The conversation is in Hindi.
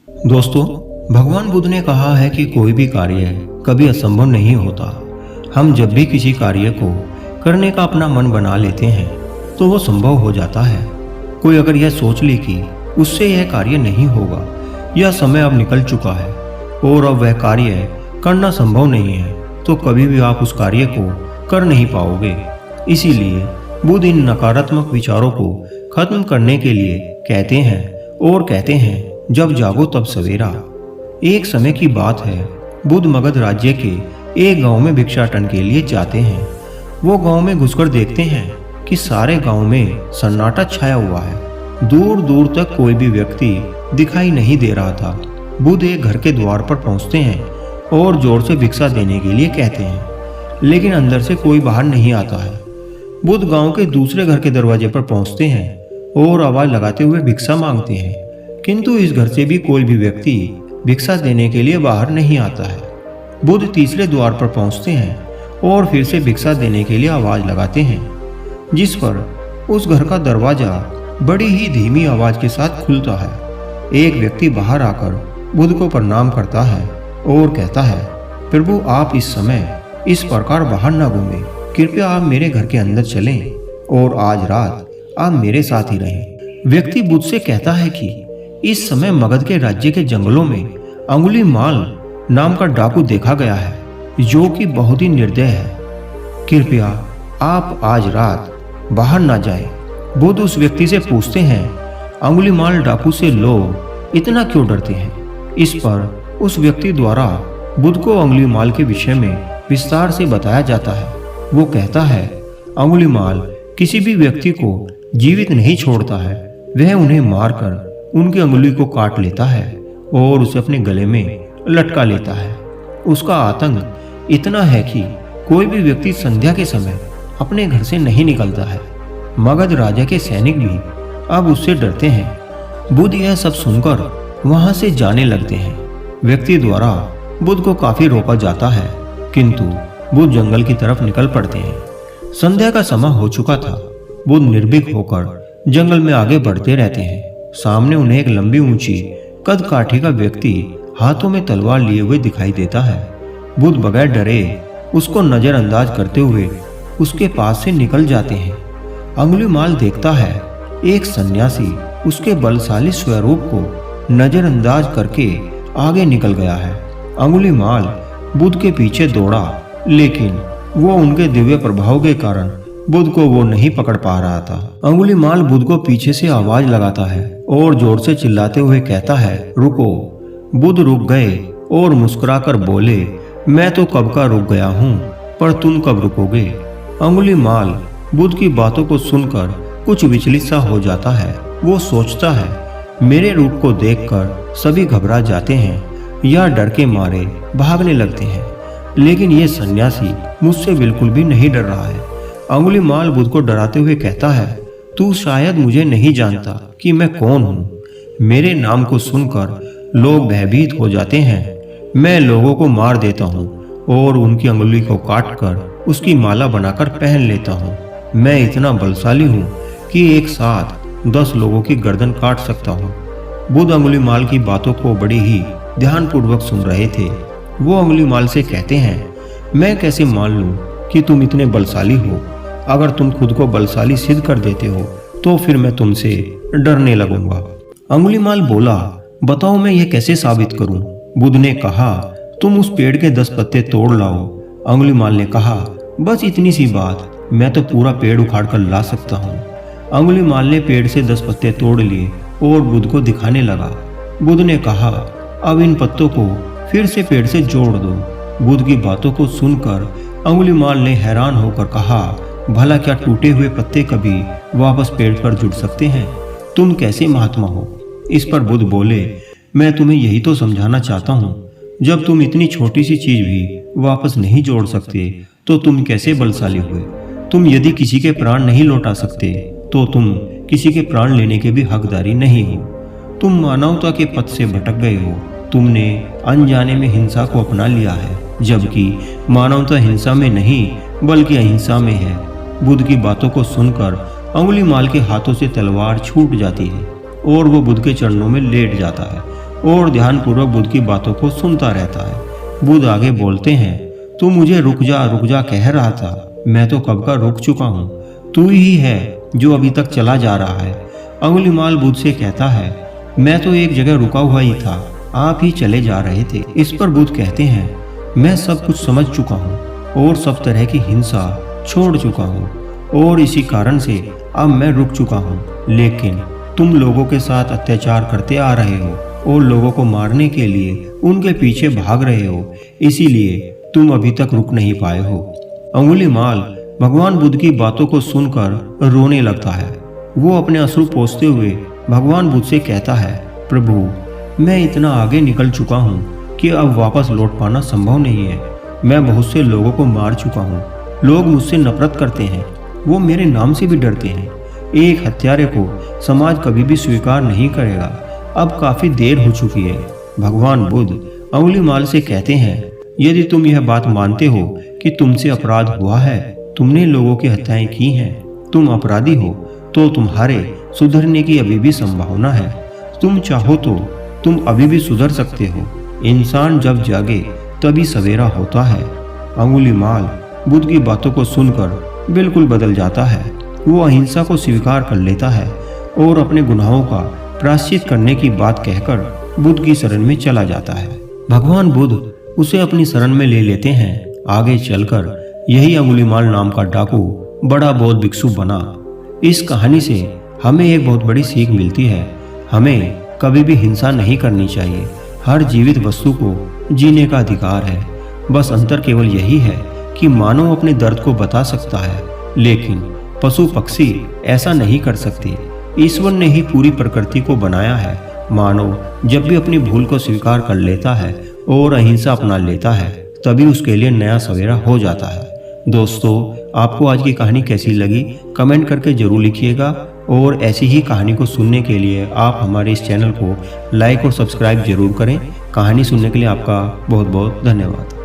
दोस्तों, भगवान बुद्ध ने कहा है कि कोई भी कार्य कभी असंभव नहीं होता। हम जब भी किसी कार्य को करने का अपना मन बना लेते हैं तो वो संभव हो जाता है। कोई अगर यह सोच ले कि उससे यह कार्य नहीं होगा या समय अब निकल चुका है और अब वह कार्य करना संभव नहीं है, तो कभी भी आप उस कार्य को कर नहीं पाओगे। इसीलिए बुद्ध इन नकारात्मक विचारों को खत्म करने के लिए कहते हैं जब जागो तब सवेरा। एक समय की बात है, बुद्ध मगध राज्य के एक गांव में भिक्षाटन के लिए जाते हैं। वो गांव में घुसकर देखते हैं कि सारे गांव में सन्नाटा छाया हुआ है। दूर दूर तक कोई भी व्यक्ति दिखाई नहीं दे रहा था। बुद्ध एक घर के द्वार पर पहुंचते हैं और जोर से भिक्षा देने के लिए कहते हैं, लेकिन अंदर से कोई बाहर नहीं आता है। बुद्ध गांव के दूसरे घर के दरवाजे पर पहुंचते हैं और आवाज लगाते हुए भिक्षा मांगते हैं, किंतु इस घर से भी कोई भी व्यक्ति भिक्षा देने के लिए बाहर नहीं आता है। बुद्ध तीसरे द्वार पर पहुंचते हैं और फिर से भिक्षा देने के लिए आवाज लगाते हैं, जिस पर उस घर का दरवाजा बड़ी ही धीमी आवाज के साथ खुलता है। एक व्यक्ति बाहर आकर बुद्ध को प्रणाम करता है और कहता है, प्रभु आप इस समय इस प्रकार बाहर ना घूमें, कृपया आप मेरे घर के अंदर चलें और आज रात आप मेरे साथ ही रहें। व्यक्ति बुद्ध से कहता है कि इस समय मगध के राज्य के जंगलों में अंगुलीमाल नाम का डाकू देखा गया है, जो कि बहुत ही निर्दय है। कृपया आप आज रात बाहर ना जाएं। बुद्ध उस व्यक्ति से पूछते हैं, अंगुलीमाल डाकू से लोग इतना क्यों डरते हैं? इस पर उस व्यक्ति द्वारा बुद्ध को अंगुलीमाल के विषय में विस्तार से बताया जाता है। वो कहता है, अंगुलीमाल किसी भी व्यक्ति को जीवित नहीं छोड़ता है, वह उन्हें मारकर उनकी अंगुली को काट लेता है और उसे अपने गले में लटका लेता है। उसका आतंक इतना है कि कोई भी व्यक्ति संध्या के समय अपने घर से नहीं निकलता है। मगध राजा के सैनिक भी अब उससे डरते हैं। बुद्ध यह सब सुनकर वहां से जाने लगते हैं। व्यक्ति द्वारा बुद्ध को काफी रोका जाता है, किंतु बुद्ध जंगल की तरफ निकल पड़ते हैं। संध्या का समय हो चुका था। बुद्ध निर्भीक होकर जंगल में आगे बढ़ते रहते हैं। सामने उन्हें एक लंबी ऊंची कद काठी का व्यक्ति हाथों में तलवार लिए हुए दिखाई देता है। बुद्ध बगैर डरे उसको नजरअंदाज करते हुए उसके पास से निकल जाते हैं। अंगुलीमाल देखता है एक सन्यासी उसके बलशाली स्वरूप को नजरअंदाज करके आगे निकल गया है। अंगुलीमाल बुद्ध के पीछे दौड़ा, लेकिन वो उनके दिव्य प्रभाव के कारण बुद्ध को वो नहीं पकड़ पा रहा था। अंगुलीमाल बुद्ध को पीछे से आवाज लगाता है और जोर से चिल्लाते हुए कहता है, रुको। बुद्ध रुक गए और मुस्कुराकर बोले, मैं तो कब का रुक गया हूँ, पर तुम कब रुकोगे? अंगुलीमाल बुद्ध की बातों को सुनकर कुछ विचलित सा हो जाता है। वो सोचता है, मेरे रूप को देखकर सभी घबरा जाते हैं या डर के मारे भागने लगते हैं, लेकिन ये सन्यासी मुझसे बिल्कुल भी नहीं डर रहा है। अंगुलीमाल बुद्ध को डराते हुए कहता है, तू शायद मुझे नहीं जानता कि मैं कौन हूँ। मेरे नाम को सुनकर लोग भयभीत हो जाते हैं। मैं लोगों को मार देता हूँ और उनकी अंगुली को काटकर उसकी माला बनाकर पहन लेता हूँ। मैं इतना बलशाली हूँ कि एक साथ 10 लोगों की गर्दन काट सकता हूँ। बुद्ध अंगुलीमाल की बातों को बड़ी ही ध्यानपूर्वक सुन रहे थे। वो अंगुलीमाल से कहते हैं, मैं कैसे मान लूँ कि तुम इतने बलशाली हो? अगर तुम खुद को बलशाली सिद्ध कर देते हो तो फिर मैं तुमसे डरने लगूंगा। अंगुलीमाल बोला, बताओ मैं ये कैसे साबित करूं? बुद्ध ने कहा, तुम उस पेड़ के 10 पत्ते तोड़ लाओ। अंगुलीमाल ने कहा, बस इतनी सी बात, मैं तो पूरा पेड़ उखाड़ कर ला सकता हूँ। अंगुलीमाल ने पेड़ से 10 पत्ते तोड़ लिए और बुद्ध को दिखाने लगा। बुद्ध ने कहा, अब इन पत्तों को फिर से पेड़ से जोड़ दो। बुद्ध की बातों को सुनकर अंगुलीमाल ने हैरान होकर कहा, भला क्या टूटे हुए पत्ते कभी वापस पेड़ पर जुड़ सकते हैं? तुम कैसे महात्मा हो? इस पर बुद्ध बोले, मैं तुम्हें यही तो समझाना चाहता हूँ, जब तुम इतनी छोटी सी चीज भी वापस नहीं जोड़ सकते तो तुम कैसे बलशाली हुए? तुम यदि किसी के प्राण नहीं लौटा सकते तो तुम किसी के प्राण लेने के भी हकदारी नहीं हो। तुम मानवता के पथ से भटक गए हो। तुमने अनजाने में हिंसा को अपना लिया है, जबकि मानवता हिंसा में नहीं बल्कि अहिंसा में है। बुद्ध की बातों को सुनकर अंगुलीमाल के हाथों से तलवार छूट जाती है और वो बुद्ध के चरणों में लेट जाता है और ध्यानपूर्वक बुद्ध की बातों को सुनता रहता है। बुद्ध आगे बोलते हैं, तू मुझे रुक जा कह रहा था, मैं तो कब का रुक चुका हूँ, तू ही है जो अभी तक चला जा रहा है। अंगुलीमाल बुद्ध से कहता है, मैं तो एक जगह रुका हुआ ही था, आप ही चले जा रहे थे। इस पर बुद्ध कहते हैं, मैं सब कुछ समझ चुका हूँ और सब तरह की हिंसा छोड़ चुका हूँ और इसी कारण से अब मैं रुक चुका हूँ, लेकिन तुम लोगों के साथ अत्याचार करते आ रहे हो और लोगों को मारने के लिए उनके पीछे भाग रहे हो, इसीलिए तुम अभी तक रुक नहीं पाए हो। अंगुलीमाल भगवान बुद्ध की बातों को सुनकर रोने लगता है। वो अपने अश्रु पोंछते हुए भगवान बुद्ध से कहता है, प्रभु मैं इतना आगे निकल चुका हूँ कि अब वापस लौट पाना संभव नहीं है। मैं बहुत से लोगों को मार चुका हूँ, लोग मुझसे नफरत करते हैं, वो मेरे नाम से भी डरते हैं। एक हत्यारे को समाज कभी भी स्वीकार नहीं करेगा। अब काफी देर हो चुकी है। भगवान बुद्ध अंगुलीमाल से कहते हैं, यदि तुम यह बात मानते हो कि तुमसे अपराध हुआ है, तुमने लोगों की हत्याएं की हैं, तुम अपराधी हो, तो तुम्हारे सुधरने की अभी भी संभावना है। तुम चाहो तो तुम अभी भी सुधर सकते हो। इंसान जब जागे तभी सवेरा होता है। अंगुलीमाल बुद्ध की बातों को सुनकर बिल्कुल बदल जाता है। वो अहिंसा को स्वीकार कर लेता है और अपने गुनाहों का प्रायश्चित करने की बात कहकर बुद्ध की शरण में चला जाता है। भगवान बुद्ध उसे अपनी शरण में ले लेते हैं। आगे चलकर यही अंगुलीमाल नाम का डाकू बड़ा बौद्ध भिक्षु बना। इस कहानी से हमें एक बहुत बड़ी सीख मिलती है। हमें कभी भी हिंसा नहीं करनी चाहिए। हर जीवित वस्तु को जीने का अधिकार है। बस अंतर केवल यही है कि मानव अपने दर्द को बता सकता है, लेकिन पशु पक्षी ऐसा नहीं कर सकते। ईश्वर ने ही पूरी प्रकृति को बनाया है। मानव जब भी अपनी भूल को स्वीकार कर लेता है और अहिंसा अपना लेता है, तभी उसके लिए नया सवेरा हो जाता है। दोस्तों, आपको आज की कहानी कैसी लगी कमेंट करके जरूर लिखिएगा और ऐसी ही कहानी को सुनने के लिए आप हमारे इस चैनल को लाइक और सब्सक्राइब जरूर करें। कहानी सुनने के लिए आपका बहुत बहुत धन्यवाद।